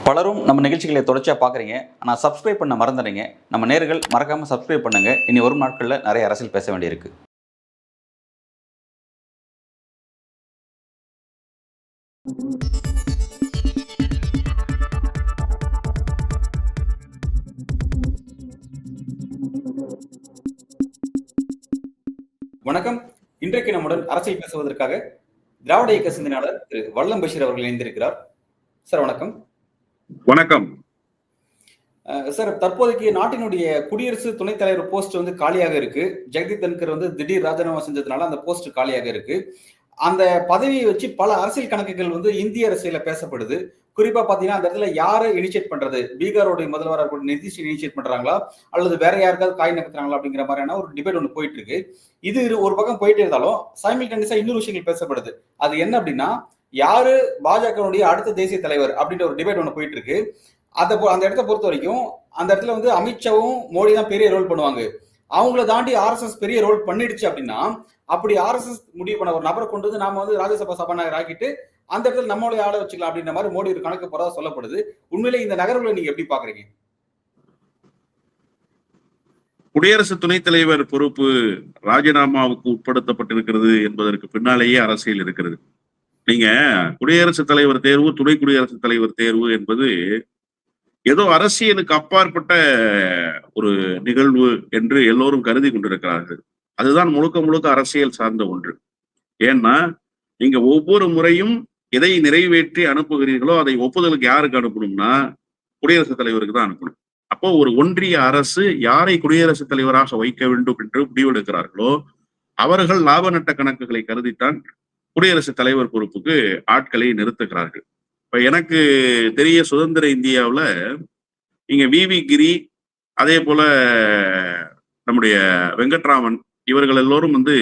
பலரும் நம்ம நிகழ்ச்சிகளை தொடர்ச்சியா பார்க்குறீங்க. ஆனா சப்ஸ்கிரைப் பண்ண மறந்துடுறீங்க. நம்ம நேயர்கள் மறக்காம சப்ஸ்கிரைப் பண்ணுங்க. இனி வரும் நாட்கள்ல நிறைய அரசியல் பேச வேண்டியிருக்கு. வணக்கம். இன்றைக்கு நம்முடன் அரசியல் பேசுவதற்காக திராவிட இயக்க சிந்தனையாளர் திரு வல்லம் பஷீர் அவர்கள் இணைந்திருக்கிறார். சார் வணக்கம். வணக்கம். சார் தற்போதைக்கு நாட்டினுடைய குடியரசு துணைத் தலைவர் போஸ்ட் வந்து காலியாக இருக்கு. ஜெகதீப் தன்கர் வந்து திடீர் ராஜினாமா செஞ்சதுனால அந்த போஸ்ட் காலியாக இருக்கு. அந்த பதவியை வச்சு பல அரசியல் கணக்குகள் வந்து இந்திய அரசியல பேசப்படுது. குறிப்பா பாத்தீங்கன்னா அந்த இடத்துல யாரை இனிஷியேட் பண்றது? பீகாரோட முதல்வரா இருக்கக்கூடிய நிதிஷ் இனிஷியேட் பண்றாங்களா? அல்லது வேற யாருக்காவது காய் நகர்த்துறாங்களா? அப்படிங்கிற மாதிரியான ஒரு டிபேட் ஒன்று போயிட்டு இருக்கு. இது ஒரு பக்கம் போயிட்டே இருந்தாலும் சைமல்டேனியஸா இன்னொரு விஷயங்கள் பேசப்படுது. அது என்ன அப்படின்னா, யாரு பாஜகவுடைய அடுத்த தேசிய தலைவர் அப்படின்ற ஒரு டிபேட் ஒன்று போயிட்டு இருக்கு. அந்த இடத்தை பொறுத்த வரைக்கும் அந்த இடத்துல வந்து அமித்ஷாவும் மோடி தான் பெரிய ரோல் பண்ணுவாங்க. அவங்கள தாண்டி ஆர்எஸ்எஸ் பெரிய ரோல் பண்ணிடுச்சு அப்படின்னா, அப்படி ஆர்எஸ்எஸ் முடிவு பண்ண ஒரு நபரை கொண்டு வந்து நாம வந்து ராஜ்யசபா சபாநாயகர் ஆக்கிட்டு அந்த இடத்துல நம்மளுடைய ஆளை வச்சுக்கலாம் அப்படின்ற மாதிரி மோடி ஒரு கணக்கு போறதா சொல்லப்படுது. உண்மையிலே இந்த நகர்வுகளை நீங்க எப்படி பாக்குறீங்க? குடியரசு துணைத் தலைவர் பொறுப்பு ராஜினாமாவுக்கு உட்படுத்தப்பட்டிருக்கிறது என்பதற்கு பின்னாலேயே அரசியல் இருக்கிறது. நீங்க குடியரசுத் தலைவர் தேர்வு, துணை குடியரசுத் தலைவர் தேர்வு என்பது ஏதோ அரசியலுக்கு அப்பாற்பட்ட ஒரு நிகழ்வு என்று எல்லோரும் கருதி கொண்டிருக்கிறார்கள். அதுதான் முழுக்க முழுக்க அரசியல் சார்ந்த ஒன்று. ஏன்னா நீங்க ஒவ்வொரு முறையும் எதை நிறைவேற்றி அனுப்புகிறீர்களோ அதை ஒப்புதலுக்கு யாருக்கு அனுப்பணும்னா குடியரசுத் தலைவருக்கு தான் அனுப்பணும். அப்போ ஒரு ஒன்றிய அரசு யாரை குடியரசுத் தலைவராக வைக்க வேண்டும் என்று முடிவெடுக்கிறார்களோ அவர்கள் லாப நட்ட கணக்குகளை கருதித்தான் குடியரசுத் தலைவர் பொறுப்புக்கு ஆட்களை நிறுத்துகிறார்கள். இப்ப எனக்கு தெரிய சுதந்திர இந்தியாவில் இங்க வி கிரி, அதே போல நம்முடைய வெங்கட்ராமன், இவர்கள் எல்லோரும் வந்து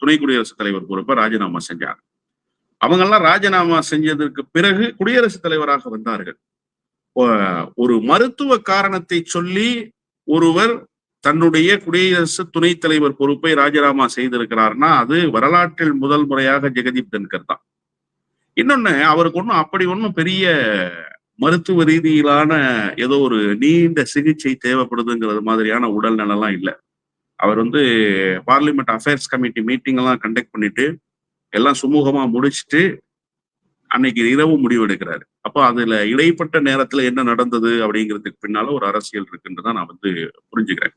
துணை குடியரசுத் தலைவர் பொறுப்பை ராஜினாமா செஞ்சாங்க. அவங்கெல்லாம் ராஜினாமா செஞ்சதற்கு பிறகு குடியரசுத் தலைவராக வந்தார்கள். ஒரு மருத்துவ காரணத்தை சொல்லி ஒருவர் தன்னுடைய குடியரசு துணைத் தலைவர் பொறுப்பை ராஜினாமா செய்திருக்கிறார்னா அது வரலாற்றில் முதல் முறையாக ஜெகதீப் தன்கர் தான். இன்னொன்னு, அவருக்கு ஒன்றும் அப்படி ஒன்றும் பெரிய மருத்துவ ரீதியிலான ஏதோ ஒரு நீண்ட சிகிச்சை தேவைப்படுதுங்கிறது மாதிரியான உடல் நலம் இல்லை. அவர் வந்து பார்லிமெண்ட் அஃபேர்ஸ் கமிட்டி மீட்டிங் எல்லாம் கண்டக்ட் பண்ணிட்டு எல்லாம் சுமூகமா முடிச்சுட்டு அன்னைக்கு இரவு முடிவெடுக்கிறாரு. அப்போ அதுல இடைப்பட்ட நேரத்துல என்ன நடந்தது அப்படிங்கிறதுக்கு பின்னால ஒரு அரசியல் இருக்குன்றதான் நான் வந்து புரிஞ்சுக்கிறேன்.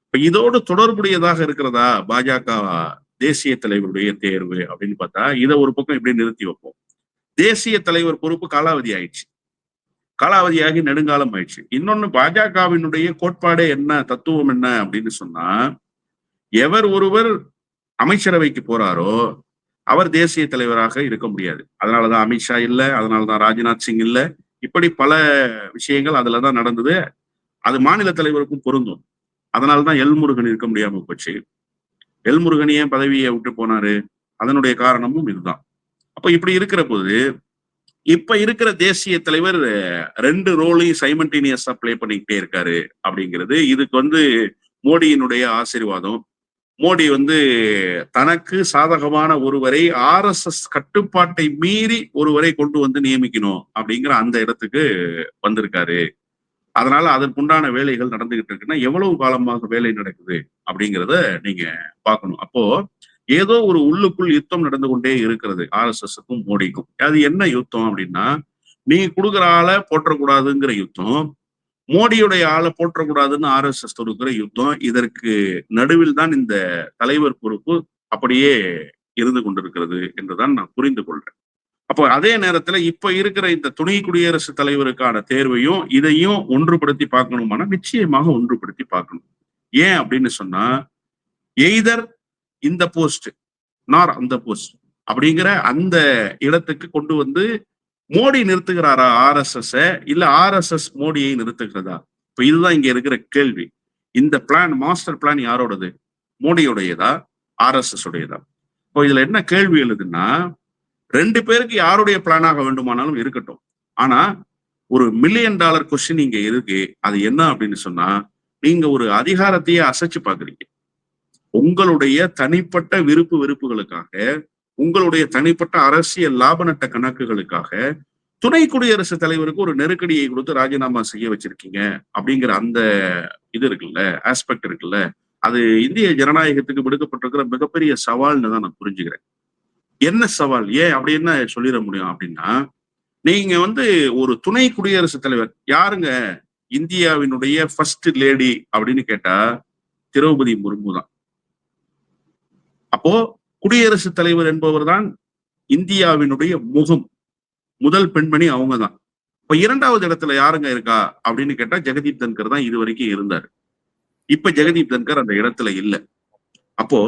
இப்ப இதோடு தொடர்புடையதாக இருக்கிறதா பாஜக தேசிய தலைவருடைய தேர்வு அப்படின்னு பார்த்தா இதை ஒரு பக்கம் இப்படி நிறுத்தி வைப்போம். தேசிய தலைவர் பொறுப்பு காலாவதி ஆயிடுச்சு. காலாவதியாகி நெடுங்காலம் ஆயிடுச்சு. இன்னொன்னு, பாஜகவினுடைய கோட்பாடே என்ன, தத்துவம் என்ன அப்படின்னு சொன்னா, எவர் ஒருவர் அமைச்சரவைக்கு போறாரோ அவர் தேசிய தலைவராக இருக்க முடியாது. அதனாலதான் அமித்ஷா இல்லை, அதனாலதான் ராஜ்நாத் சிங் இல்லை, இப்படி பல விஷயங்கள் அதுலதான் நடந்தது. அது மாநில தலைவருக்கும் பொருந்தும். அதனாலதான் எல்முருகன் இருக்க முடியாம போச்சு. எல்முருகன் ஏன் பதவியை விட்டு போனாரு, அதனுடைய காரணமும் இதுதான். அப்ப இப்படி இருக்கிற போது இப்ப இருக்கிற தேசிய தலைவர் ரெண்டு ரோலையும் சைமல்டேனியஸா பிளே பண்ணிக்கிட்டே இருக்காரு அப்படிங்கிறது. இதுக்கு வந்து மோடியினுடைய ஆசீர்வாதம். மோடி வந்து தனக்கு சாதகமான ஒருவரை ஆர்எஸ்எஸ் கட்டுப்பாட்டை மீறி ஒருவரை கொண்டு வந்து நியமிக்கணும் அப்படிங்கிற அந்த இடத்துக்கு வந்திருக்காரு. அதனால அதற்குண்டான வேலைகள் நடந்துகிட்டு இருக்குன்னா எவ்வளவு காலமாக வேலை நடக்குது அப்படிங்கிறத நீங்க பார்க்கணும். அப்போ ஏதோ ஒரு உள்ளுக்குள் யுத்தம் நடந்து கொண்டே இருக்கிறது ஆர்எஸ்எஸ்க்கும் மோடிக்கும். அது என்ன யுத்தம் அப்படின்னா, நீ கொடுக்குற ஆளை போற்றக்கூடாதுங்கிற யுத்தம், மோடியுடைய ஆளை போற்றக்கூடாதுன்னு ஆர்எஸ்எஸ் தொடுக்கிற யுத்தம். இதற்கு நடுவில் தான் இந்த தலைவர் பொறுப்பு அப்படியே இருந்து கொண்டிருக்கிறது என்றுதான் நான் புரிந்து கொள்றேன். அப்போ அதே நேரத்துல இப்ப இருக்கிற இந்த துணை குடியரசுத் தலைவருக்கான தேர்வையும் இதையும் ஒன்றுபடுத்தி பார்க்கணுமானா நிச்சயமாக ஒன்றுபடுத்தி பார்க்கணும். ஏன் அப்படின்னு சொன்னா, எய்தர் இந்த போஸ்ட் நார் அந்த போஸ்ட் அப்படிங்கிற அந்த இடத்துக்கு கொண்டு வந்து மோடி நிறுத்துகிறாரா ஆர்எஸ்எஸ், இல்ல ஆர்எஸ்எஸ் மோடியை நிறுத்துகிறதா? இப்ப இதுதான் இங்க இருக்கிற கேள்வி. இந்த பிளான், மாஸ்டர் பிளான் யாரோடது? மோடியுடையதா, ஆர்எஸ்எஸ் உடையதா? இப்போ இதுல என்ன கேள்வி எழுதுன்னா, ரெண்டு பேருக்கு யாருடைய பிளானாக வேண்டுமானாலும் இருக்கட்டும். ஆனா ஒரு $1 மில்லியன் கொஸ்டின் இங்க இருக்கு. அது என்ன அப்படின்னு சொன்னா, நீங்க ஒரு அதிகாரத்தையே அசைச்சு பாக்குறீங்க. உங்களுடைய தனிப்பட்ட விருப்பு வெறுப்புகளுக்காக, உங்களுடைய தனிப்பட்ட அரசியல் லாப நட்ட கணக்குகளுக்காக துணை குடியரசுத் தலைவருக்கு ஒரு நெருக்கடியை கொடுத்து ராஜினாமா செய்ய வச்சிருக்கீங்க அப்படிங்கிற அந்த இது இருக்குல்ல, ஆஸ்பெக்ட் இருக்குல்ல, அது இந்திய ஜனநாயகத்துக்கு விடுக்கப்பட்டிருக்கிற மிகப்பெரிய சவால்னு தான் நான் புரிஞ்சுக்கிறேன். என்ன சவால்? ஏன் அப்படி என்ன சொல்லிட முடியும் அப்படின்னா, நீங்க வந்து ஒரு துணை குடியரசுத் தலைவர் யாருங்க? இந்தியாவினுடைய ஃபர்ஸ்ட் லேடி அப்படின்னு கேட்டா திரௌபதி முர்மு தான். அப்போ குடியரசுத் தலைவர் என்பவர் தான் இந்தியாவினுடைய முகம். முதல் பெண்மணி அவங்க தான். இப்ப 2வது இடத்துல யாருங்க இருக்கா அப்படின்னு கேட்டா ஜெகதீப் தன்கர் தான் இது வரைக்கும் இருந்தாரு. இப்ப ஜெகதீப் தன்கர் அந்த இடத்துல இல்ல. அப்போ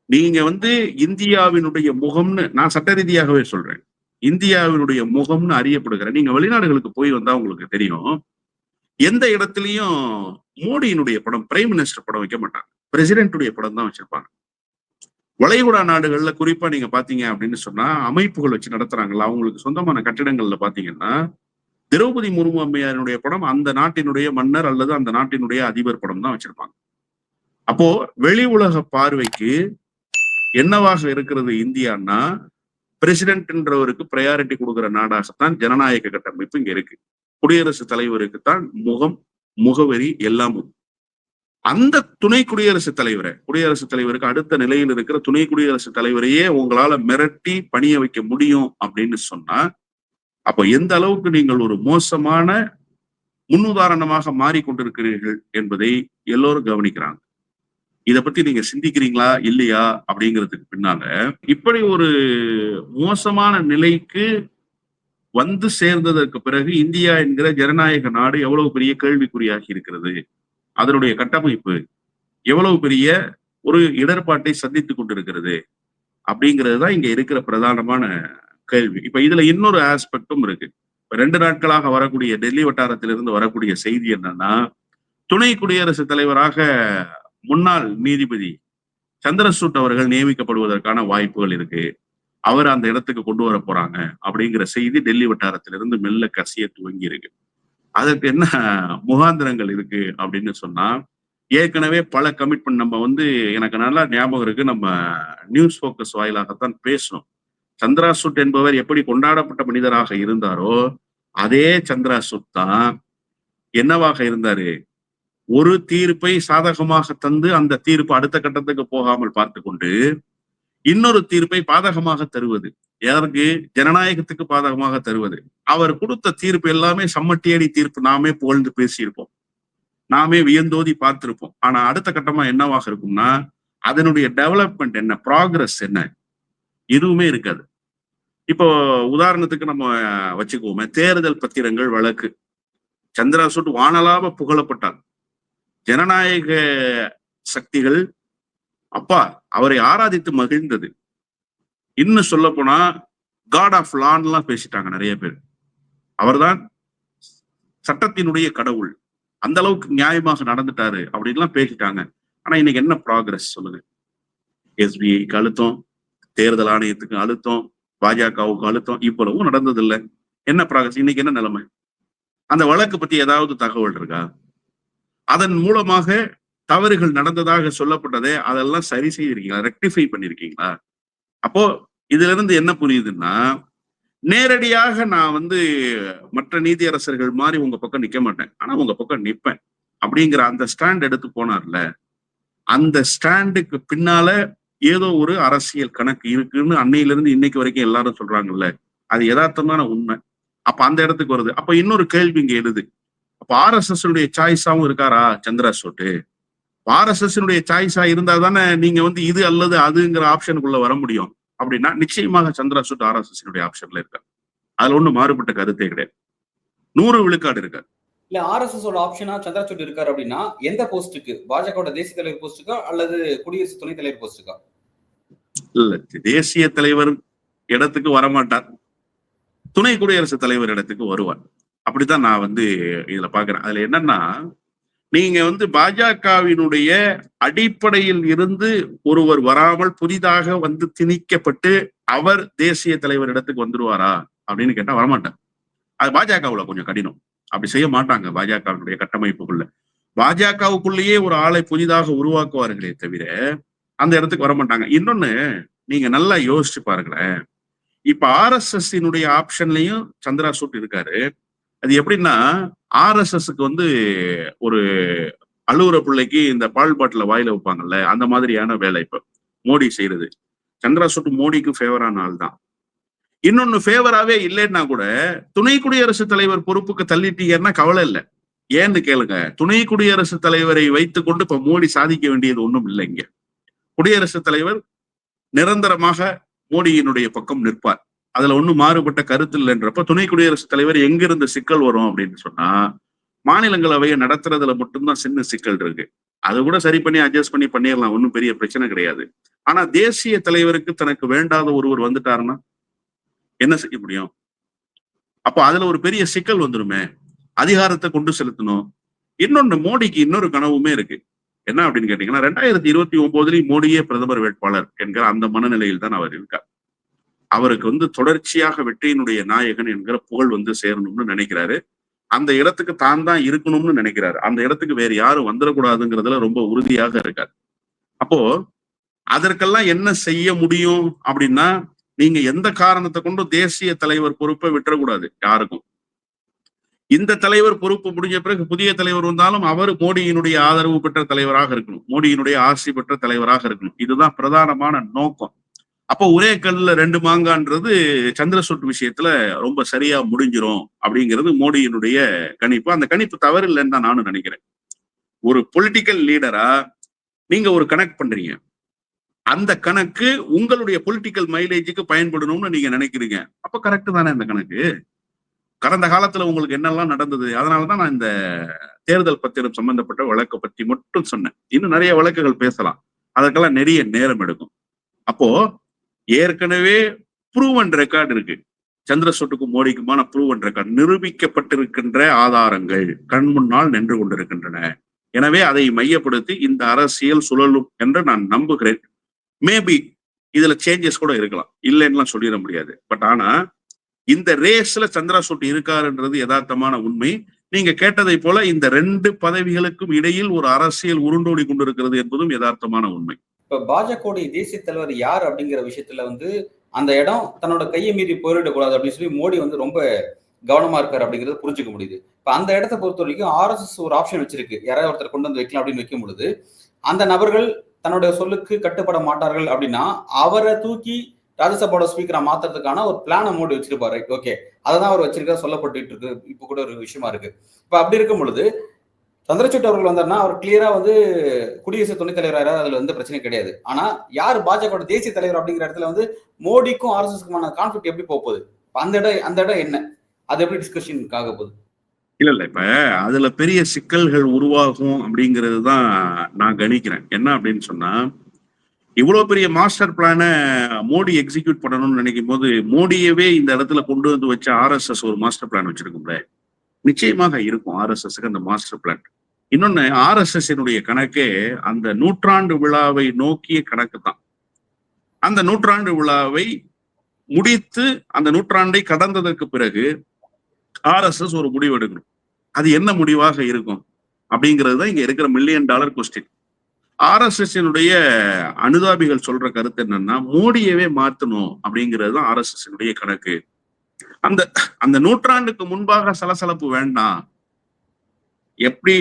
நீங்க வந்து இந்தியாவினுடைய முகம்னு நான் சட்ட ரீதியாகவே சொல்றேன். இந்தியாவினுடைய முகம்னு அறியப்படுகிற நீங்க வெளிநாடுகளுக்கு போய் வந்தா உங்களுக்கு தெரியும். எந்த இடத்துலயும் மோடியினுடைய படம், பிரைம் மினிஸ்டர் படம் வைக்க மாட்டாங்க. பிரசிடென்ட்டுடைய படம் தான் வச்சிருப்பாங்க. வளைகுடா நாடுகள்ல குறிப்பா நீங்க பாத்தீங்க அப்படின்னு சொன்னா அமைப்புகள் வச்சு நடத்துறாங்கல்ல, அவங்களுக்கு சொந்தமான கட்டிடங்கள்ல பாத்தீங்கன்னா திரௌபதி முர்மு அம்மையாருடைய படம் அந்த நாட்டினுடைய மன்னர் அல்லது அந்த நாட்டினுடைய அதிபர் படம் தான் வச்சிருப்பாங்க. அப்போ வெளி உலக பார்வைக்கு என்னவாக இருக்கிறது இந்தியான்னா, பிரசிடென்ட்ன்றவருக்கு ப்ரையாரிட்டி கொடுக்கிற நாடாகத்தான் ஜனநாயக கட்டமைப்பு இங்க இருக்கு. குடியரசுத் தலைவருக்கு தான் முகம், முகவரி எல்லாமும். அந்த துணை குடியரசுத் தலைவருக்கு அடுத்த நிலையில் இருக்கிற துணை குடியரசுத் தலைவரையே உங்களால மிரட்டி பணிய வைக்க முடியும் அப்படின்னு சொன்னா, அப்ப எந்த அளவுக்கு நீங்கள் ஒரு மோசமான முன்னுதாரணமாக மாறிக்கொண்டிருக்கிறீர்கள் என்பதை எல்லோரும் கவனிக்கிறாங்க. இத பத்தி நீங்க சிந்திக்கிறீங்களா இல்லையா அப்படிங்கிறதுக்கு பின்னால இப்படி ஒரு மோசமான நிலைக்கு வந்து சேர்ந்ததற்கு பிறகு இந்தியா என்கிற ஜனநாயக நாடு எவ்வளவு பெரிய கேள்விக்குறியாகி இருக்கிறது, அதனுடைய கட்டமைப்பு எவ்வளவு பெரிய ஒரு இடர்பாட்டை சந்தித்துக் கொண்டிருக்கிறது அப்படிங்கிறது தான் இங்க இருக்கிற பிரதானமான கேள்வி. இப்ப இதுல இன்னொரு ஆஸ்பெக்டும் இருக்கு. 2 நாட்களாக வரக்கூடிய டெல்லி வட்டாரத்திலிருந்து வரக்கூடிய செய்தி என்னன்னா, துணை குடியரசுத் தலைவராக முன்னாள் நீதிபதி சந்திரசூட் அவர்கள் நியமிக்கப்படுவதற்கான வாய்ப்புகள் இருக்கு. அவர் அந்த இடத்துக்கு கொண்டு வர போறாங்க அப்படிங்கிற செய்தி டெல்லி வட்டாரத்திலிருந்து மெல்ல கசிய துவங்கி இருக்கு. அதற்கு என்ன முகாந்திரங்கள் இருக்கு அப்படின்னு சொன்னா, ஏற்கனவே பல கமிட்மெண்ட் நம்ம வந்து எனக்கு நல்லா ஞாபகம் இருக்கு. நம்ம நியூஸ் போக்கஸ் வாயிலாகத்தான் பேசணும். சந்திராசூட் என்பவர் எப்படி கொண்டாடப்பட்ட மனிதராக இருந்தாரோ அதே சந்திராசூட் தான் என்னவாக இருந்தாரு, ஒரு தீர்ப்பை சாதகமாக தந்து அந்த தீர்ப்பு அடுத்த கட்டத்துக்கு போகாமல் பார்த்து கொண்டு இன்னொரு தீர்ப்பை பாதகமாக தருவது. எதற்கு? ஜனநாயகத்துக்கு பாதகமாக தருவது. அவர் கொடுத்த தீர்ப்பு எல்லாமே சம்மட்டியடி தீர்ப்பு. நாமே புகழ்ந்து பேசியிருப்போம், நாமே வியந்தோதி பார்த்திருப்போம். ஆனா அடுத்த கட்டமா என்னவாக இருக்கும்னா, அதனுடைய டெவலப்மெண்ட் என்ன, ப்ராக்ரஸ் என்ன, எதுவுமே இருக்காது. இப்போ உதாரணத்துக்கு நம்ம வச்சுக்குவோமே, தேர்தல் பத்திரங்கள் வழக்கு. சந்திராசூட் வானலாவ புகழப்பட்டார். ஜனநாயக சக்திகள் அப்பா அவரை ஆராதித்து மகிழ்ந்தது. இன்னும் சொல்ல போனா காட் ஆஃப் லான் எல்லாம் பேசிட்டாங்க நிறைய பேர். அவர்தான் சட்டத்தினுடைய கடவுள், அந்த அளவுக்கு நியாயமாக நடந்துட்டாரு அப்படின்லாம் பேசிட்டாங்க. ஆனா இன்னைக்கு என்ன ப்ராக்ரஸ் சொல்லுங்க? எஸ்பிஐக்கு அழுத்தம், தேர்தல் ஆணையத்துக்கு அழுத்தம், பாஜகவுக்கு அழுத்தம், இவ்வளவும் நடந்தது இல்லை. என்ன ப்ராக்ரஸ்? இன்னைக்கு என்ன நிலைமை? அந்த வழக்கு பத்தி ஏதாவது தகவல் இருக்கா? அதன் மூலமாக தவறுகள் நடந்ததாக சொல்லப்பட்டதே அதெல்லாம் சரி செய்திருக்கீங்களா, ரெக்டிஃபை பண்ணிருக்கீங்களா? அப்போ இதுல இருந்து என்ன புரியுதுன்னா, நேரடியாக நான் வந்து மற்ற நீதியரசர்கள் மாதிரி உங்க பக்கம் நிக்க மாட்டேன், ஆனா உங்க பக்கம் நிப்பேன் அப்படிங்கிற அந்த ஸ்டாண்ட் எடுத்து போனார்ல, அந்த ஸ்டாண்டுக்கு பின்னால ஏதோ ஒரு அரசியல் கணக்கு இருக்குன்னு அன்னையிலிருந்து இன்னைக்கு வரைக்கும் எல்லாரும் சொல்றாங்கல்ல, அது யதார்த்தமான உண்மை. அப்ப அந்த இடத்துக்கு வருது. அப்ப இன்னொரு கேள்வி இங்க எழுது. அப்ப RSS உடைய சாய்ஸாவும் இருக்காரா சந்திராசூட்? RSS சாய்ஸா இருந்தா தானே நீங்க வந்து இது அல்லது அதுங்கிற ஆப்ஷனுக்குள்ள வர முடியும். அப்படின்னா நிச்சயமாக சந்திராசூட் RSS ஆப்ஷன்ல இருக்காரு. அதுல ஒண்ணு மாறுபட்ட கருத்தே கிடையாது. 100 விழுக்காடு இருக்காரு. இல்ல RSS ஆப்ஷனா சந்திராசூட் இருக்காரு அப்படின்னா எந்த போஸ்டுக்கு? பாஜக தேசிய தலைவர் போஸ்டுக்கா அல்லது குடியரசு துணைத் தலைவர் போஸ்டுக்கா? இல்ல, தேசிய தலைவர் இடத்துக்கு வரமாட்டார், துணை குடியரசுத் தலைவர் இடத்துக்கு வருவார். அப்படித்தான் நான் வந்து இதுல பாக்குறேன். அதுல என்னன்னா, நீங்க வந்து பாஜகவினுடைய அடிப்படையில் இருந்து ஒருவர் வராமல் புதிதாக வந்து திணிக்கப்பட்டு அவர் தேசிய தலைவர் இடத்துக்கு வந்துருவாரா அப்படின்னு கேட்டா வரமாட்டார். அது பாஜகவுல கொஞ்சம் கடினம். அப்படி செய்ய மாட்டாங்க. பாஜகவினுடைய கட்டமைப்புக்குள்ள பாஜகவுக்குள்ளேயே ஒரு ஆளை புதிதாக உருவாக்குவார்களே தவிர அந்த இடத்துக்கு வரமாட்டாங்க. இன்னொன்னு நீங்க நல்லா யோசிச்சு பாருங்களேன், இப்ப RSS ஆப்ஷன்லயும் சந்திரா சூட் இருக்காரு. அது எப்படின்னா, RSSக்கு வந்து ஒரு அழுகுற பிள்ளைக்கு இந்த பால் பாட்டில வாயில வைப்பாங்கல்ல, அந்த மாதிரியான வேலை இப்ப மோடி செய்யறது. சந்திரா சூட் மோடிக்கு ஃபேவரான ஆள் தான். இன்னொன்னு ஃபேவராவே இல்லைன்னா கூட துணை குடியரசுத் தலைவர் பொறுப்புக்கு தள்ளிட்டீங்கன்னா கவலை இல்லை. ஏன்னு கேளுங்க, துணை குடியரசுத் தலைவரை வைத்துக் கொண்டு இப்ப மோடி சாதிக்க வேண்டியது ஒண்ணும் இல்லை. இங்க குடியரசுத் தலைவர் நிரந்தரமாக மோடியினுடைய பக்கம் நிற்பார். அதுல ஒண்ணும் மாறுபட்ட கருத்து இல்லைன்றப்ப துணை குடியரசுத் தலைவர் எங்கிருந்து சிக்கல் வரும் அப்படின்னு சொன்னா, மாநிலங்களவையை நடத்துறதுல மட்டும்தான் சின்ன சிக்கல் இருக்கு. அதை கூட சரி பண்ணி அட்ஜஸ்ட் பண்ணி பண்ணிடலாம், ஒன்றும் பெரிய பிரச்சனை கிடையாது. ஆனா தேசிய தலைவருக்கு தனக்கு வேண்டாத ஒருவர் வந்துட்டாருன்னா என்ன செய்ய முடியும்? அப்ப அதுல ஒரு பெரிய சிக்கல் வந்துருமே. அதிகாரத்தை கொண்டு செலுத்தணும். இன்னொன்னு, மோடிக்கு இன்னொரு கனவுமே இருக்கு. என்ன அப்படின்னு கேட்டீங்கன்னா, 2029 மோடியே பிரதமர் வேட்பாளர் என்கிற அந்த மனநிலையில் தான் அவர் இருக்கார். அவருக்கு வந்து தொடர்ச்சியாக வெற்றியினுடைய நாயகன் என்கிற புகழ் வந்து சேரணும்னு நினைக்கிறாரு. அந்த இடத்துக்கு தான் தான் இருக்கணும்னு நினைக்கிறாரு. அந்த இடத்துக்கு வேற யாரும் வந்துடக்கூடாதுங்கிறதுல ரொம்ப உறுதியாக இருக்காரு. அப்போ அதற்கெல்லாம் என்ன செய்ய முடியும் அப்படின்னா, நீங்க எந்த காரணத்தை கொண்டும் தேசிய தலைவர் பொறுப்பை விட்டுறக்கூடாது யாருக்கும். இந்த தலைவர் பொறுப்பு முடிஞ்ச பிறகு புதிய தலைவர் வந்தாலும் அவர் மோடியினுடைய ஆதரவு பெற்ற தலைவராக இருக்கணும், மோடியினுடைய ஆசி பெற்ற தலைவராக இருக்கணும். இதுதான் பிரதானமான நோக்கம். அப்போ ஒரே கல்லுல ரெண்டு மாங்கான்றது சந்திரசூட் விஷயத்துல ரொம்ப சரியா முடிஞ்சிரும் அப்படிங்கிறது மோடியினுடைய கணிப்பு. அந்த கணிப்பு தவறு இல்லைன்னு தான் நானும் நினைக்கிறேன். ஒரு பொலிட்டிக்கல் லீடரா நீங்க ஒரு கனெக்ட் பண்றீங்க, அந்த கணக்கு உங்களுடைய பொலிட்டிக்கல் மைலேஜுக்கு பயன்படணும்னு நீங்க நினைக்கிறீங்க. அப்ப கரெக்ட் தானே அந்த கணக்கு? கடந்த காலத்துல உங்களுக்கு என்னெல்லாம் நடந்தது? அதனாலதான் நான் இந்த தேர்தல் பத்திரம் சம்பந்தப்பட்ட வழக்கை பற்றி மட்டும் சொன்னேன். இன்னும் நிறைய வழக்குகள் பேசலாம், அதற்கெல்லாம் நிறைய நேரம் எடுக்கும். அப்போ ஏற்கனவே ப்ரூவன் ரெக்கார்டு இருக்கு. சந்திரசூட்டுக்கும் மோடிக்குமான ப்ரூவன் ரெக்கார்டு, நிரூபிக்கப்பட்டிருக்கின்ற ஆதாரங்கள் கண் முன்னால் நின்று கொண்டிருக்கின்றன. எனவே அதை மையப்படுத்தி இந்த அரசியல் சுழலும் என்று நான் நம்புகிறேன். மேபி இதுல சேஞ்சஸ் கூட இருக்கலாம், இல்லைன்னா சொல்லிட முடியாது. பட் ஆனா இந்த ரேஸ்ல சந்திரசூட் இருக்காருன்றது யதார்த்தமான உண்மை. நீங்க கேட்டதை போல இந்த ரெண்டு பதவிகளுக்கும் இடையில் ஒரு அரசியல் உருண்டோடி கொண்டிருக்கிறது என்பதும் யதார்த்தமான உண்மை. இப்ப பாஜகவுடைய தேசிய தலைவர் யார் அப்படிங்கிற விஷயத்துல வந்து அந்த இடம் தன்னோட கையை மீறி போயிடக்கூடாது அப்படின்னு சொல்லி மோடி வந்து ரொம்ப கவனமா இருக்காரு அப்படிங்கிறது புரிஞ்சுக்க முடியுது. இப்ப அந்த இடத்தை பொறுத்த வரைக்கும் RSS ஒரு ஆப்ஷன் வச்சிருக்கு, யாராவது ஒருத்தர் கொண்டு வந்து வைக்கலாம் அப்படின்னு வைக்கும் பொழுது அந்த நபர்கள் தன்னுடைய சொல்லுக்கு கட்டுப்பட மாட்டார்கள் அப்படின்னா அவரை தூக்கி ராஜ்யசபாவோட ஸ்பீக்கரா மாத்துறதுக்கான ஒரு பிளானை மோடி வச்சிருப்பாரு. ஓகே, அதான் அவர் வச்சிருக்க சொல்லப்பட்டு இருக்கு. இப்ப கூட ஒரு விஷயமா இருக்கு. இப்ப அப்படி இருக்கும் பொழுது சந்திரசூட் அவர்கள் வந்தாருன்னா அவர் கிளியரா வந்து குடியரசு துணைத் தலைவராக அதுல எந்த பிரச்சனையும் கிடையாது. ஆனா யார் பாஜக தேசிய தலைவர் அப்படிங்கிற இடத்துல வந்து மோடிக்கும் RSSக்குமான கான்ஃபிளிக்ட் எப்படி போகுது? அந்த இடம் என்ன? அது எப்படி டிஸ்கஷன் ஆக போகுது? இல்ல இப்ப அதுல பெரிய சிக்கல்கள் உருவாகும் அப்படிங்கிறது தான் நான் கணிக்கிறேன். என்ன அப்படின்னு சொன்னா, இவ்வளவு பெரிய மாஸ்டர் பிளான மோடி எக்ஸிக்யூட் பண்ணணும்னு நினைக்கும் போது மோடியவே இந்த இடத்துல கொண்டு வந்து வச்ச RSS ஒரு மாஸ்டர் பிளான் வச்சிருக்கும்ல, நிச்சயமாக இருக்கும் RSSக்கு அந்த மாஸ்டர் பிளான். இன்னொன்னு, RSS கணக்கே அந்த நூற்றாண்டு விழாவை நோக்கிய கணக்கு தான். அந்த நூற்றாண்டு விழாவை முடித்து அந்த நூற்றாண்டை கடந்ததற்கு பிறகு RSS ஒரு முடிவு எடுக்கணும். அது என்ன முடிவாக இருக்கும் அப்படிங்கிறது தான் இங்க இருக்கிற $1 மில்லியன் கொஸ்டின். RSS அனுதாபிகள் சொல்ற கருத்து என்னன்னா, மோடியவே மாத்தணும் அப்படிங்கிறது தான் RSS கணக்கு. அந்த அந்த நூற்றாண்டுக்கு முன்பாக சலசலப்பு வேண்டாம். எப்படி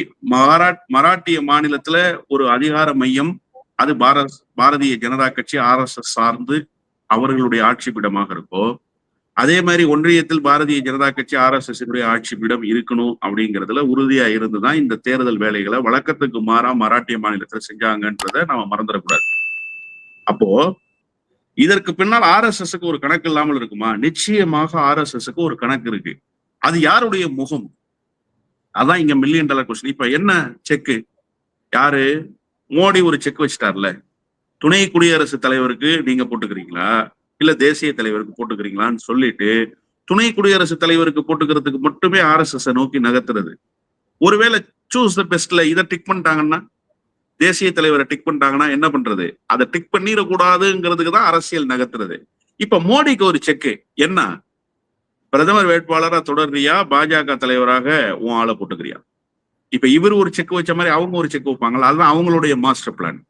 மராட்டிய மாநிலத்துல ஒரு அதிகார மையம், அது பாரதிய ஜனதா கட்சி RSS சார்ந்து அவர்களுடைய ஆட்சி பீடமாக இருக்கோ, அதே மாதிரி ஒன்றியத்தில் பாரதிய ஜனதா கட்சி RSS ஆட்சி பீடம் இருக்கணும் அப்படிங்கிறதுல உறுதியா இருந்துதான் இந்த தேர்தல் வேலைகளை வழக்கத்துக்கு மாறா மராட்டிய மாநிலத்துல செஞ்சாங்கன்றத நாம மறந்துடக்கூடாது. அப்போ இதற்கு பின்னால் RSSக்கு ஒரு கணக்கு இல்லாமல் இருக்குமா? நிச்சயமாக RSSக்கு ஒரு கணக்கு இருக்கு. அது யாருடைய முகம்? அதான் இங்க $1 மில்லியன் கொஸ்டின். இப்ப என்ன செக்கு? யாரு? மோடி ஒரு செக் வச்சிட்டார்ல, துணை குடியரசுத் தலைவருக்கு நீங்க போட்டுக்கிறீங்களா இல்ல தேசிய தலைவருக்கு போட்டுக்கிறீங்களான்னு சொல்லிட்டு துணை குடியரசுத் தலைவருக்கு போட்டுக்கிறதுக்கு மட்டுமே RSS நோக்கி நகர்த்துறது. ஒருவேளை சூஸ் த பெஸ்ட்ல இதை டிக் பண்ணிட்டாங்கன்னா, தேசிய தலைவரை டிக் பண்ணிட்டாங்கன்னா என்ன பண்றது? அதை டிக் பண்ணிடக்கூடாதுங்கிறதுக்கு தான் அரசியல் நகர்த்துறது. இப்ப மோடிக்கு ஒரு செக்கு என்ன? பிரதமர் வேட்பாளரா தொடர்றியா, பாஜக தலைவராக உன் ஆளை போட்டுக்கிறியா? இப்ப இவர் ஒரு செக் வச்ச மாதிரி அவங்க ஒரு செக் வைப்பாங்களா? அதுதான் அவங்களுடைய மாஸ்டர் பிளான்.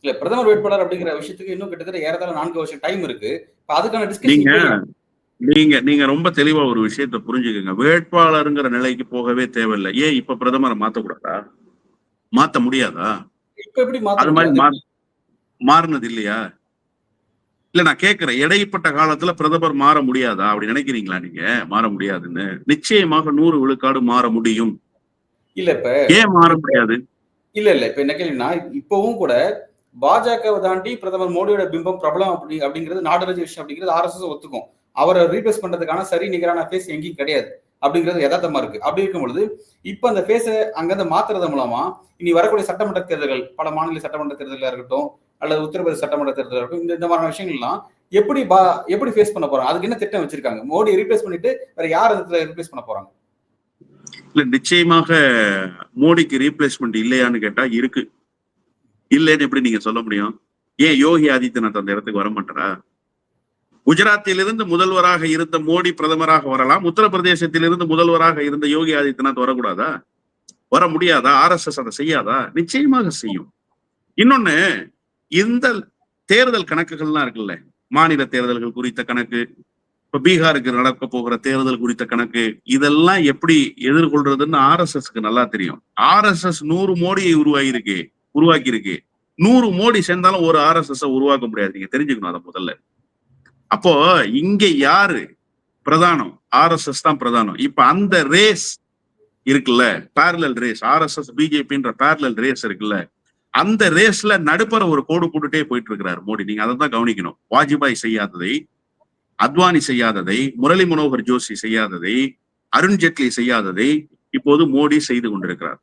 இல்ல, பிரதமர் வேட்பாளர் அப்படிங்கிற விஷயத்துக்கு இன்னும் கிட்டத்தட்ட ஏறத்தாழ 4 வருஷம் டைம் இருக்கு. அதுக்கான டிஸ்கஷன் நீங்க நீங்க ரொம்ப தெளிவா ஒரு விஷயத்தை புரிஞ்சுக்கங்க. வேட்பாளருங்கிற நிலைக்கு போகவே தேவையில்லை. ஏன் இப்ப பிரதமரை மாத்தக்கூடாதா? மாத்த முடியாதா? இப்ப எப்படி மாத்த அது மாதிரி முடியாது? மாறினது இல்லையா? இல்ல நான் கேட்கிறேன், இடைப்பட்ட காலத்துல பிரதமர் மாற முடியாதா? அப்படி நினைக்கிறீங்களா நீங்க? மாற முடியாதுன்னு. நிச்சயமாக 100 விழுக்காடு மாற முடியும். இல்ல இப்ப ஏன் மாற முடியாது? இல்ல. இப்ப என்ன கேள்வின்னா, இப்பவும் கூட பாஜகவை தாண்டி பிரதமர் மோடியோட பிம்பம் பிரபலம் அப்படிங்கிறது நாடறிஞ்ச விஷயம் அப்படிங்கிறது ஆர்எஸ்எஸ் ஒத்துக்கும். அவரை ரீப்ளேஸ் பண்றதுக்கான சரி நிகரான ஃபேஸ் எங்கேயும் கிடையாது. அப்படிங்கிறது யதார்த்தமா இருக்கு. அப்படி இருக்கும் பொழுது, இப்ப அந்த ஃபேஸ அங்கிருந்து மாத்துறது மூலமா, இனி வரக்கூடிய சட்டமன்ற தேர்தல்கள், பல மாநில சட்டமன்ற தேர்தலா இருக்கட்டும், அல்லது உத்தரப்பிரதேச சட்டமன்ற தேர்தலா இருக்கட்டும், இந்த மாதிரியான விஷயங்கள்லாம் எப்படி எப்படி ஃபேஸ் பண்ண போறாங்க? அதுக்கு என்ன திட்டம் வச்சிருக்காங்க? மோடியை ரீப்ளேஸ் பண்ணிட்டு வேற யார் இடத்துல ரீப்ளேஸ் பண்ண போறாங்க? இல்ல நிச்சயமாக மோடிக்கு ரீப்ளேஸ்மெண்ட் இல்லையான்னு கேட்டா இருக்கு. இல்லைன்னு எப்படி நீங்க சொல்ல முடியும்? ஏன் யோகி ஆதித்யநாத் அந்த இடத்துக்கு வர மாட்டாரா? குஜராத்திலிருந்து முதல்வராக இருந்த மோடி பிரதமராக வரலாம். உத்தரப்பிரதேசத்திலிருந்து முதல்வராக இருந்த யோகி ஆதித்யநாத் வரக்கூடாதா? வர முடியாதா? ஆர்எஸ்எஸ் அதை செய்யாதா? நிச்சயமாக செய்யும். இன்னொன்னு, இந்த தேர்தல் கணக்குகள்லாம் இருக்குல்ல, மாநில தேர்தல்கள் குறித்த கணக்கு, இப்ப பீகாருக்கு நடக்க போகிற தேர்தல் குறித்த கணக்கு, இதெல்லாம் எப்படி எதிர்கொள்றதுன்னு ஆர்எஸ்எஸ்க்கு நல்லா தெரியும். ஆர்எஸ்எஸ் 100 மோடியை உருவாக்கி இருக்கு. 100 மோடி சேர்ந்தாலும் ஒரு ஆர்எஸ்எஸ் உருவாக்க முடியாது. நீங்க தெரிஞ்சுக்கணும் அதை முதல்ல. அப்போ இங்க யாரு பிரதானம்? ஆர்எஸ்எஸ் தான் பிரதானம். இப்ப அந்த ரேஸ் இருக்குல்ல, பேரலல் ரேஸ், ஆர்எஸ்எஸ் பிஜேபின்ற பேரலல் ரேஸ் இருக்குல்ல, அந்த ரேஸ்ல நடுப்பற ஒரு கோடு போட்டுட்டே போயிட்டு இருக்கிறார் மோடி. நீங்க அதை தான் கவனிக்கணும். வாஜ்பாய் செய்யாததை, அத்வானி செய்யாததை, முரளி மனோகர் ஜோஷி செய்யாததை, அருண்ஜேட்லி செய்யாததை இப்போது மோடி செய்து கொண்டிருக்கிறார்.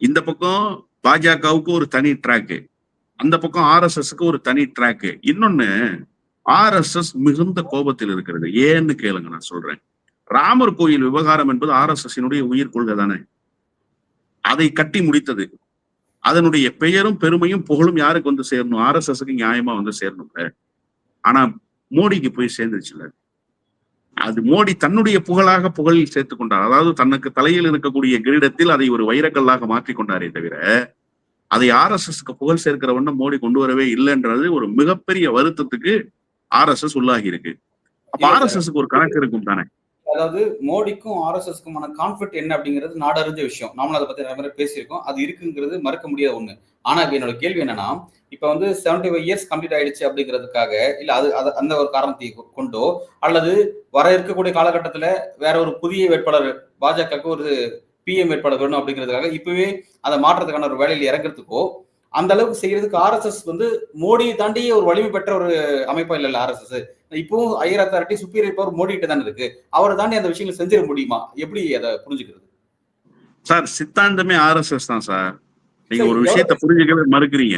இந்த பக்கம் பாஜகவுக்கு ஒரு தனி ட்ராக்கு, அந்த பக்கம் ஆர்எஸ்எஸ்க்கு ஒரு தனி ட்ராக்கு. இன்னொன்னு, ஆர்எஸ்எஸ் மிகுந்த கோபத்தில் இருக்கிறது. ஏன்னு கேளுங்க, நான் சொல்றேன். ராமர் கோயில் விவகாரம் என்பது ஆர்எஸ்எஸ் உயிர் கொள்கை தானே. அதை கட்டி முடித்தது. அதனுடைய பெயரும் பெருமையும் புகழும் யாருக்கு வந்து சேரணும்? ஆர்எஸ்எஸ்க்கு நியாயமா வந்து சேரணும்ல. ஆனா மோடிக்கு போய் சேர்ந்துச்சுல்ல. அது மோடி தன்னுடைய புகழாக புகழில் சேர்த்துக் கொண்டார். அதாவது தனக்கு தலையில் இருக்கக்கூடிய கிரீடத்தில் அதை ஒரு வைரக்கல்லாக மாற்றிக் கொண்டாரே தவிர, அதை ஆர்எஸ்எஸ்க்கு புகழ் சேர்க்கிற வண்ணம் மோடி கொண்டு வரவே இல்லைன்றது ஒரு மிகப்பெரிய வருத்தத்துக்கு ஆர்எஸ்எஸ் உள்ளாகி இருக்கு. அப்ப ஆர்எஸ்எஸ்க்கு ஒரு கணக்கு இருக்கும் தானே. அதாவது மோடிக்கும் ஆர்எஸ்எஸ்க்குமான கான்ஃபிளிக்ட் என்ன அப்படிங்கிறது நாடறிஞ்ச விஷயம். நாமளும் அதை பத்தி நிறைய பேசியிருக்கோம். அது இருக்குங்கிறது மறுக்க முடியாத ஒண்ணு. ஆனா இப்ப என்னோட கேள்வி என்னன்னா, இப்ப வந்து 75 இயர்ஸ் கம்ப்ளீட் ஆயிடுச்சு அப்படிங்கிறதுக்காக, இல்ல அது அந்த ஒரு காரணத்தை கொண்டோ, அல்லது வர இருக்கக்கூடிய காலகட்டத்துல வேற ஒரு புதிய வேட்பாளர், பாஜகவுக்கு ஒரு பிஎம் வேட்பாளர் வேணும் அப்படிங்கிறதுக்காக இப்பவே அதை மாற்றத்துக்கான ஒரு வேலையில் இறங்குறதுக்கோ, அந்த அளவுக்கு செய்யறதுக்கு ஆர்எஸ்எஸ் வந்து மோடியை தாண்டி ஒரு வலிமை பெற்ற ஒரு அமைப்பா இல்ல ஆர்எஸ்எஸ். இப்பவும் higher authority superior power Modi கிட்ட தானே இருக்கு. அவரை தாண்டி அந்த விஷயங்களை செஞ்சிட முடியுமா? எப்படி அதை புரிஞ்சுக்கிறது? சார், சித்தாந்தமே ஆர்எஸ்எஸ் தான் சார். நீங்க ஒரு விஷயத்த புரிஞ்சுக்கவே மறுக்கிறீங்க.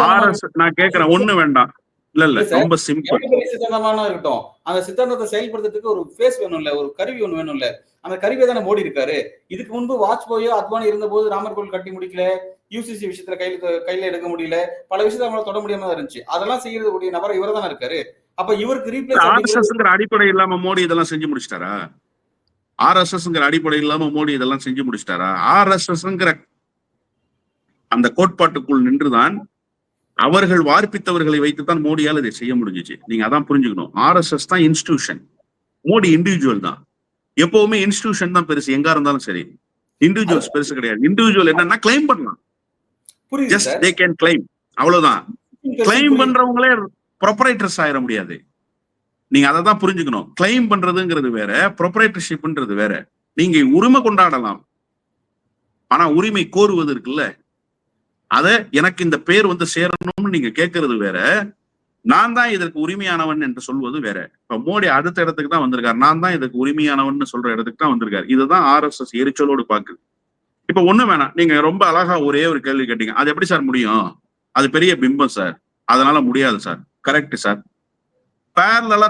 ஆர்எஸ்எஸ் நான் கேட்கிறேன், ஒண்ணு வேண்டாம். இல்ல ரொம்ப சிம்பிள். சித்தாந்தமான இருக்கட்டும், அந்த சித்தாந்தத்தை செயல்படுத்துறதுக்கு ஒரு ஃபேஸ் வேணும்ல, ஒரு கருவி ஒண்ணு வேணும்ல. அந்த கருவியை தானே மோடி இருக்காரு. இதுக்கு முன்பு வாஜ்பாயோ அத்வானி இருந்த போது ராமர் கோவில் கட்டி முடிக்கல, யூசிசி விஷயத்துல கையில எடுக்க முடியல, பல விஷயத்த அவங்களால தொட முடியாம தான் இருந்துச்சு. அதெல்லாம் செய்யறதுக்கூடிய நபர் இவர் தானே இருக்காரு. அப்ப இவருக்கு ரீப்ளேஸ் ஆர்எஸ்எஸ்ங்கிற அடிப்படை இல்லாம மோடி இதெல்லாம் செஞ்சு முடிச்சிட்டாரா? ஆர்எஸ்எஸ்ங்கிற அடிப்படை இல்லாம மோடி இதெல்லாம் செஞ்சு முடிச்சிட்டாரா? ஆர்எஸ்எஸ்ங்கிற அந்த கோட்பாட்டுக்குள் நின்றுதான் அவர்கள் வார்ப்பித்தவர்களை வைத்துத்தான் மோடியால் இதை செய்ய முடிஞ்சிச்சு. நீங்க அதான் புரிஞ்சுக்கணும். ஆர்எஸ்எஸ் தான் இன்ஸ்டிடியூஷன், மோடி இண்டிவிஜுவல் தான். எப்பவுமே இன்ஸ்டிடியூஷன் தான் பெருசு, எங்க இருந்தாலும் சரி. இண்டிவிஜுவல்ஸ் பெருசு கிடையாது. இண்டிவிஜுவல் என்னன்னா கிளைம் பண்ணலாம். ஜஸ்ட் தே கேன் கிளைம், அவ்வளவுதான். கிளைம் பண்றவங்களே ப்ரொப்ரைட்டர்ஸ் ஆயிட முடியாது. நீங்க அதை தான் புரிஞ்சுக்கணும். கிளைம் பண்றதுங்கிறது வேற, ப்ரொப்ரைட்டர்ஷிப்ன்றது வேற. நீங்க உரிமை கொண்டாடலாம், ஆனா உரிமை கோருவது இருக்குல்ல, அத எனக்கு இந்த பேர் வந்து சேரணும்னு நீங்க கேட்கறது வேற, நான் தான் இதற்கு உரிமையானவன் என்று சொல்வது வேற. இப்ப மோடி அடுத்த இடத்துக்கு தான் வந்திருக்காரு. நான் தான் இதுக்கு உரிமையானவன் சொல்ற இடத்துக்கு தான் வந்திருக்காரு. இதுதான் ஆர்எஸ்எஸ் எரிச்சலோடு பாக்குது. இப்ப ஒண்ணு வேணாம், நீங்க ரொம்ப அழகா ஒரே ஒரு கேள்வி கேட்டீங்க. அது எப்படி சார் முடியும்? அது பெரிய பிம்பம் சார், அதனால முடியாது சார். Correct sir. பேரலா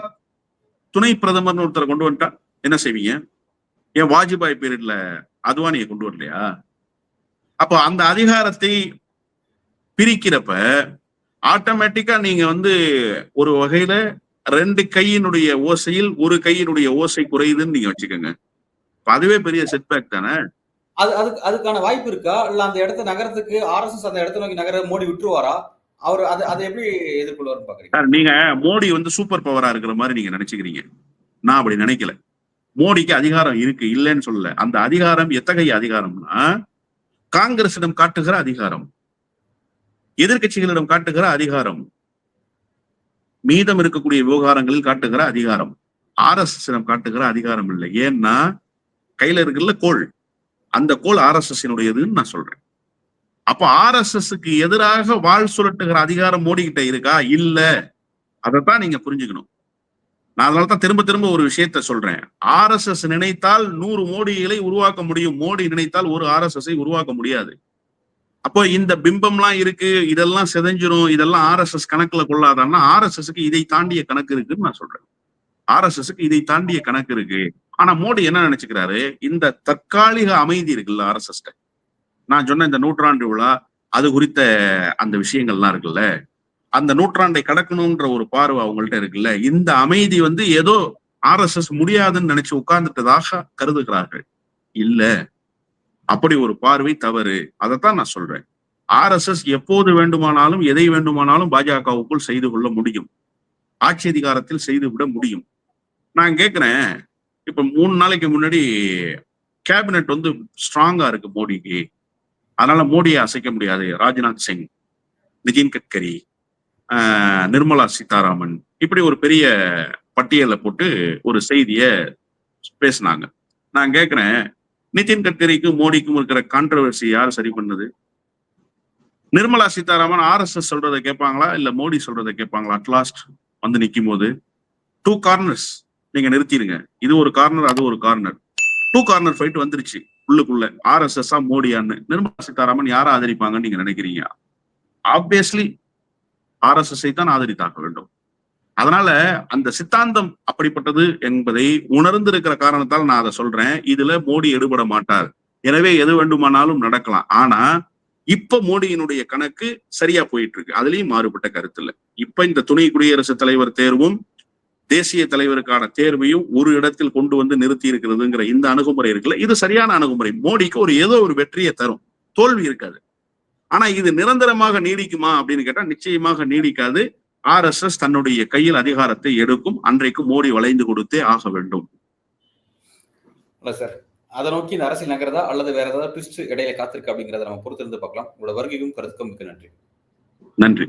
துணை பிரதமர்னு ஒருத்தரை கொண்டு வந்துட்டா என்ன செய்வீங்க? ஏன் வாஜ்பாய் பீரியட்ல அத்வானியை கொண்டு வரலையா? அப்போ அந்த அதிகாரத்தை பிரிக்கிறப்ப ஆட்டோமேட்டிக்கா நீங்க வந்து ஒரு வகையில 2 கையினுடைய ஓசையில் ஒரு கையினுடைய ஓசை குறையுதுன்னு நீங்க வச்சுக்கோங்க. அதுவே பெரிய செட்பேக் தானே. அதுக்கான வாய்ப்பு இருக்கா? இல்ல அந்த இடத்த நகரத்துக்கு ஆர்எஸ்எஸ் அந்த இடத்தை நோக்கி நகர மோடி விட்டுருவாரா? அவர் அதை எப்படி எதிர்கொள்வார்னு பாக்குறீங்க? நீங்க மோடி வந்து சூப்பர் பவரா இருக்கிற மாதிரி நீங்க நினைச்சுக்கிறீங்க. நான் அப்படி நினைக்கல. மோடிக்கு அதிகாரம் இருக்கு, இல்லைன்னு சொல்லல. அந்த அதிகாரம் எத்தகைய அதிகாரம்னா, காங்கிரசிடம் காட்டுகிற அதிகாரம், எதிர்க்கட்சிகளிடம் காட்டுகிற அதிகாரம், மீதம் இருக்கக்கூடிய விவகாரங்களில் காட்டுகிற அதிகாரம். RSS காட்டுகிற அதிகாரம் இல்லை. ஏன்னா கையில இருக்குல்ல கோல், அந்த கோல் RSS நான் சொல்றேன். அப்ப RSSக்கு எதிராக வாள் சுழட்டுகிற அதிகாரம் மோடி கிட்ட இருக்கா? இல்ல. அதைத்தான் நீங்க புரிஞ்சுக்கணும். நான் அதனாலதான் திரும்ப திரும்ப ஒரு விஷயத்த சொல்றேன். RSS நினைத்தால் 100 மோடிகளை உருவாக்க முடியும். மோடி நினைத்தால் ஒரு RSS உருவாக்க முடியாது. அப்போ இந்த பிம்பம்லாம் இருக்கு, இதெல்லாம் சிதைஞ்சிரும், இதெல்லாம் RSS கணக்குல கொள்ளாதான்னா RSSக்கு இதை தாண்டிய கணக்கு இருக்குன்னு நான் சொல்றேன். RSSக்கு இதை தாண்டிய கணக்கு இருக்கு. ஆனா மோடி என்ன நினைச்சுக்கிறாரு, இந்த தற்காலிக அமைதி இருக்குல்ல RSS, நான் சொன்ன இந்த நூற்றாண்டு விழா, அது குறித்த அந்த விஷயங்கள்லாம் இருக்குல்ல, அந்த நூற்றாண்டை கடக்கணும்ன்ற ஒரு பார்வை அவங்கள்ட்ட இருக்குல்ல, இந்த அமைதி ஏதோ RSS முடியாதுன்னு நினைச்சு உட்கார்ந்துட்டதாக கருதுகிறார்கள். இல்ல, அப்படி ஒரு பார்வை தவறு. அதைத்தான் நான் சொல்றேன். RSS எப்போது வேண்டுமானாலும் எதை வேண்டுமானாலும் பாஜகவுக்குள் செய்து கொள்ள முடியும், ஆட்சி அதிகாரத்தில் செய்துவிட முடியும். நான் கேட்கிறேன், இப்ப 3 நாளைக்கு முன்னாடி கேபினெட் ஸ்ட்ராங்கா இருக்கு மோடிக்கு, அதனால மோடியை அசைக்க முடியாது. ராஜ்நாத் சிங், நிதின் கட்கரி, நிர்மலா சீதாராமன், இப்படி ஒரு பெரிய பட்டியலை போட்டு ஒரு செய்திய பேசினாங்க. நான் கேட்கிறேன், நிதின் கட்கரிக்கும் மோடிக்கும் இருக்கிற கான்ட்ரவர்சி யார் சரி பண்ணது? நிர்மலா சீதாராமன் RSS சொல்றதை கேட்பாங்களா, இல்ல மோடி சொல்றதை கேட்பாங்களா? அட்லாஸ்ட் நிக்கும் போது 2 கார்னர்ஸ் நீங்க நிறுத்திடுங்க. இது ஒரு கார்னர், அது ஒரு கார்னர். 2 கார்னர் ஃபைட் வந்துருச்சு உள்ளுக்குள்ள. RSS மோடியான்னு நிர்மலா சீதாராமன் யாரை ஆதரிப்பாங்கன்னு நீங்க நினைக்கிறீங்க? ஆப்வியஸ்லி RSS தான் ஆதரித்தாக வேண்டும். அதனால அந்த சித்தாந்தம் அப்படிப்பட்டது என்பதை உணர்ந்திருக்கிற காரணத்தால் நான் அதை சொல்றேன். இதுல மோடி எடுபட மாட்டார். எனவே எது வேண்டுமானாலும் நடக்கலாம். ஆனா இப்ப மோடியினுடைய கணக்கு சரியா போயிட்டு இருக்கு. அதுலயும் மாறுபட்ட கருத்து இல்லை. இப்ப இந்த துணை குடியரசுத் தலைவர் தேர்வும் தேசிய தலைவருக்கான தேர்வையும் ஒரு இடத்தில் கொண்டு நிறுத்தி இருக்கிறதுங்கிற இந்த அணுகுமுறை இருக்குல்ல, இது சரியான அணுகுமுறை. மோடிக்கு ஏதோ ஒரு வெற்றியை தரும், தோல்வி இருக்காது. ஆனா இது நிரந்தரமாக நீடிக்குமா அப்படின்னு கேட்டா நிச்சயமாக நீடிக்காது. RSS தன்னுடைய கையில் அதிகாரத்தை எடுக்கும். அன்றைக்கு மோடி வளைந்து கொடுத்தே ஆக வேண்டும். சார், அதை நோக்கி இந்த அரசியல் நகரதா அல்லது வேற ஏதாவது ட்விஸ்ட் இடையில காத்திருக்கு அப்படிங்கிறத நம்ம பொறுத்திருந்து பார்க்கலாம். உங்களோட வருகைக்கும் கருத்துக்கும் மிக்க நன்றி. நன்றி.